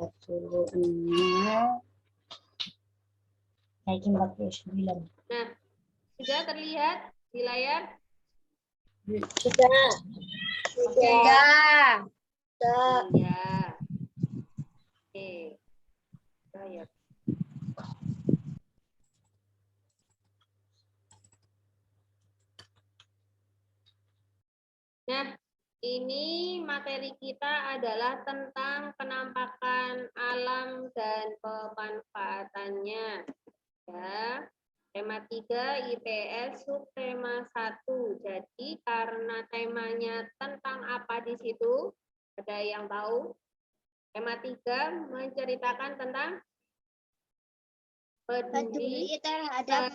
46 naik 49. Nah, sudah terlihat di layar? Sudah. Oke. Sudah. Iya. Oke. Ya. Nah, ini materi kita adalah tentang penampakan alam dan pemanfaatannya. Ya. Tema 3 IPS subtema 1. Jadi karena temanya tentang apa di situ? Ada yang tahu? Tema 3 menceritakan tentang peduli terhadap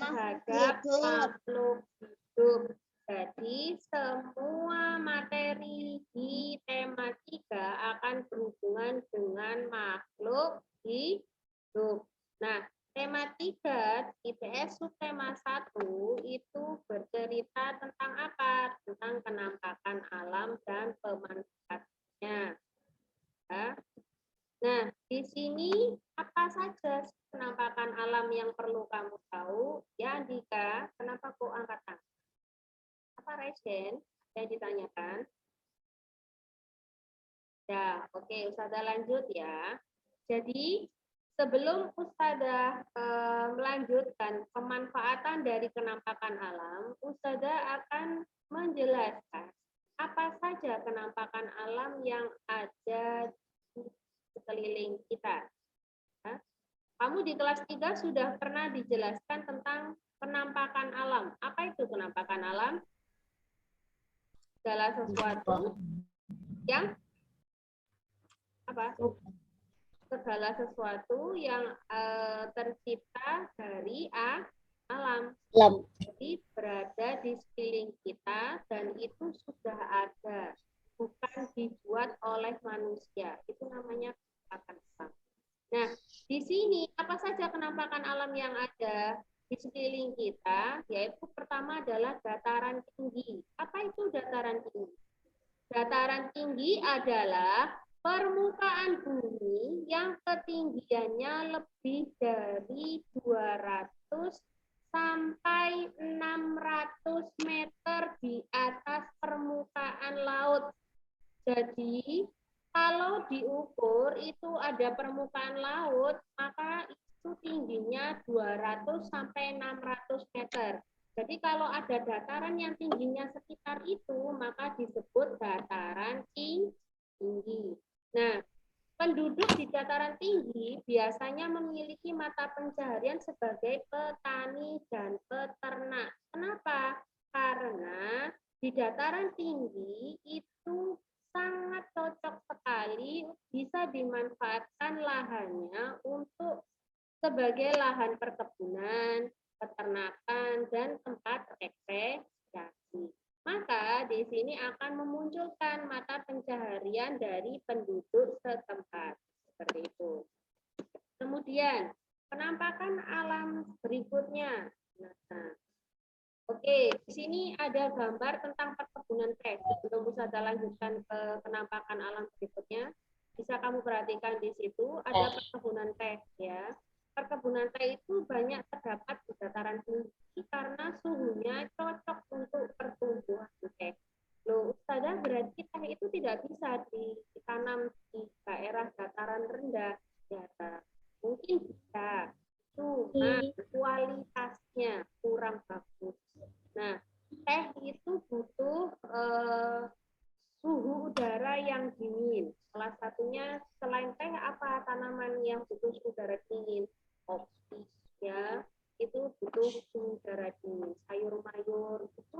makhluk hidup. Jadi semua materi di tema 3 akan berhubungan dengan makhluk hidup. Nah, tema 3 IPS subtema 1 itu bercerita tentang apa? Tentang penampakan alam dan pemanfaatannya. Ya. Nah, di sini apa saja penampakan alam yang perlu kamu tahu? Ya, Andika, kenapa kau angkat tangan? Apa Resen yang ditanyakan? Ya, oke, Ustazah lanjut ya. Jadi, sebelum Ustazah melanjutkan pemanfaatan dari penampakan alam, Ustazah akan menjelaskan apa saja penampakan alam yang ada di sekeliling kita. Ya. Kamu di kelas 3 sudah pernah dijelaskan tentang penampakan alam. Apa itu penampakan alam? Segala sesuatu yang apa? Segala sesuatu yang tercipta dari alam. Jadi berada di sekeliling kita dan itu sudah ada, bukan dibuat oleh manusia. Itu namanya penampakan alam. Nah, di sini apa saja penampakan alam yang ada di sekeliling kita? Yaitu pertama adalah dataran tinggi. Apa itu dataran tinggi? Dataran tinggi adalah permukaan bumi yang ketinggiannya lebih dari 200 sampai 600 meter di atas permukaan laut. Jadi, kalau diukur itu ada permukaan laut, maka itu tingginya 200 sampai 600 meter. Jadi kalau ada dataran yang tingginya sekitar itu, maka disebut dataran tinggi. Nah, penduduk di dataran tinggi biasanya memiliki mata pencaharian sebagai petani dan peternak. Kenapa? Karena di dataran tinggi itu sangat cocok sekali bisa dimanfaatkan lahannya untuk sebagai lahan perkebunan, peternakan, dan tempat rekreasi. Maka di sini akan memunculkan mata pencaharian dari penduduk setempat. Seperti itu. Kemudian, penampakan alam berikutnya. Nah, oke, di sini ada gambar tentang perkebunan teh. Sebelum Ustazah lanjutkan ke penampakan alam berikutnya, bisa kamu perhatikan di situ ada perkebunan teh ya. Perkebunan teh itu banyak terdapat di dataran tinggi karena suhunya cocok untuk pertumbuhan teh. Loh, Ustazah berarti teh itu tidak bisa ditanam di daerah dataran rendah. Ya, mungkin bisa, cuma kualitasnya kurang bagus. Nah, teh itu butuh suhu udara yang dingin. Salah satunya selain teh apa tanaman yang butuh suhu udara dingin? Kopi ya, itu butuh suhu udara dingin. Sayur mayur itu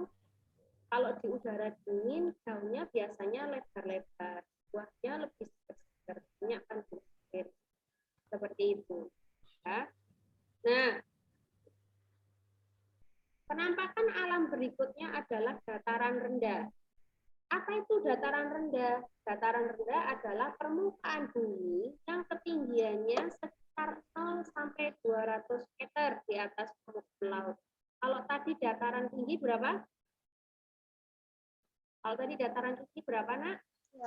kalau di udara dingin daunnya biasanya lebar-lebar, buahnya lebih segar, banyak kan seperti itu. Ya. Nah, penampakan alam berikutnya adalah dataran rendah. Apa itu dataran rendah? Dataran rendah adalah permukaan bumi yang ketinggiannya sekitar 0 sampai 200 meter di atas permukaan laut. Kalau tadi dataran tinggi berapa? Kalau tadi dataran tinggi berapa, Nak?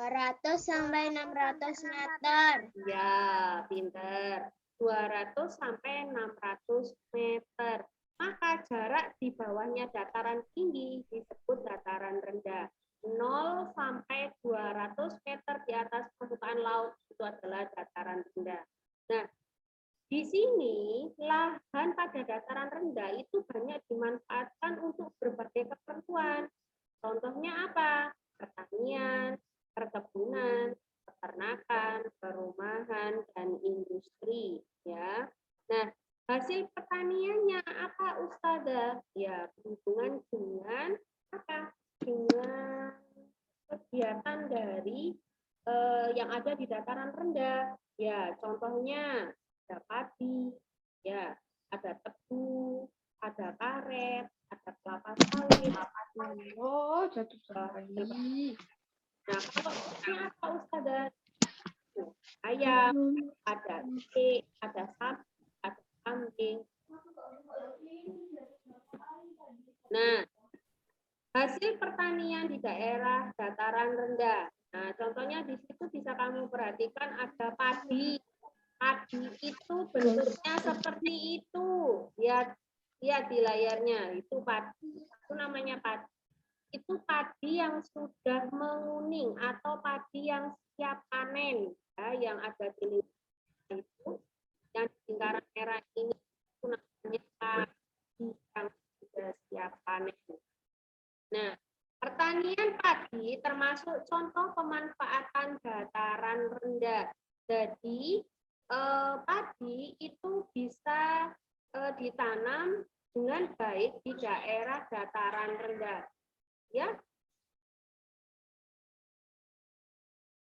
200 sampai 600 meter. Ya, pinter. 200 sampai 600 meter. Maka jarak di bawahnya dataran tinggi disebut dataran rendah. 0 sampai 200 meter di atas permukaan laut itu adalah dataran rendah. Nah, di sini lahan pada dataran rendah itu banyak dimanfaatkan untuk berbagai keperluan. Contohnya apa? Pertanian, perkebunan, peternakan, perumahan, dan industri. Ya. Nah, hasil pertaniannya apa, Ustazah? Ya, berhubungan dengan apa? Dengan kegiatan dari yang ada di dataran rendah. Ya, contohnya ada padi, ya, ada tebu, ada karet, ada kelapa sawit. Oh, jatuh sekali. Nah, kalau ini apa, Ustazah? Ayam, ada itik, ada sapi, ada kambing. Nah, hasil pertanian di daerah dataran rendah. Nah, contohnya di situ bisa kamu perhatikan ada padi. Padi itu bentuknya seperti itu. Lihat di layarnya, itu padi. Itu namanya padi. Itu padi yang sudah menguning atau padi yang siap panen. Ya, yang ada di lingkaran itu. Yang di lingkaran merah ini itu namanya padi yang sudah siap panen. Nah, pertanian padi termasuk contoh pemanfaatan dataran rendah. Jadi, padi itu bisa ditanam dengan baik di daerah dataran rendah. Ya?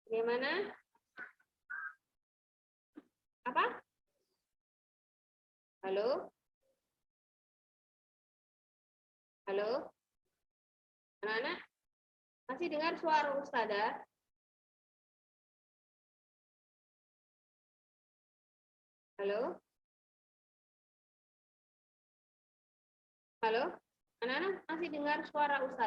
Bagaimana? Apa? Halo? Halo? Anak-anak? Masih dengar suara Ustazah? Halo? Halo? Anak-anak masih dengar suara Ustazah?